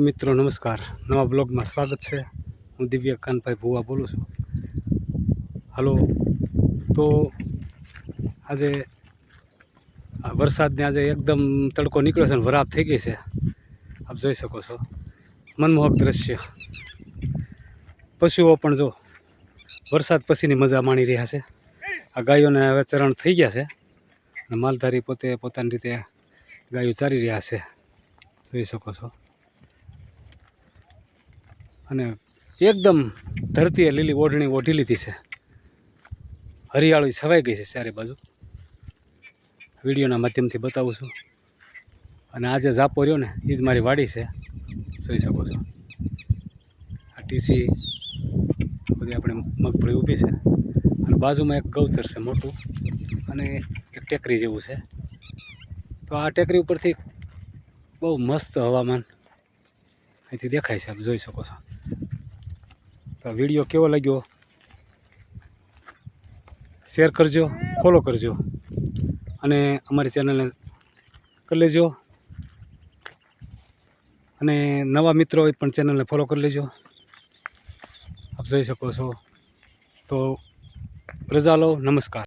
મિત્રો નમસ્કાર, નવા બ્લોગમાં સ્વાગત છે। હું દિવ્ય કાનભાઈ ભુવા બોલું છું। હાલો, તો આજે વરસાદને આજે એકદમ તડકો નીકળ્યો છે ને વરાપ થઈ ગઈ છે। આપ જોઈ શકો છો મનમોહક દ્રશ્ય। પશુઓ પણ જો વરસાદ પછીની મજા માણી રહ્યા છે। આ ગાયોને હવે ચરણ થઈ ગયા છે અને માલધારી પોતે પોતાની રીતે ગાયો ચારી રહ્યા છે, જોઈ શકો છો। અને એકદમ ધરતીએ લીલી ઓઢણી ઓઢી લીધી છે, હરિયાળી છવાઈ ગઈ છે ચારે બાજુ। વિડીયોના માધ્યમથી બતાવું છું। અને આજે જાપો રહ્યો ને એ જ મારી વાડી છે, જોઈ શકો છો। આ ટીસી બધી આપણે મગફળી ઊભી છે અને બાજુમાં એક ગૌચર છે મોટું અને એક ટેકરી જેવું છે। તો આ ટેકરી ઉપરથી બહુ મસ્ત હવામાન અહીંથી દેખાય છે, આપ જોઈ શકો છો। તો વિડીયો કેવો લાગ્યો શેર કરજો, ફોલો કરજો અને અમારી ચેનલને કરી લેજો। અને નવા મિત્રો હોય પણ ચેનલને ફોલો કરી લેજો, આપ જોઈ શકો છો। તો રજા લો, નમસ્કાર।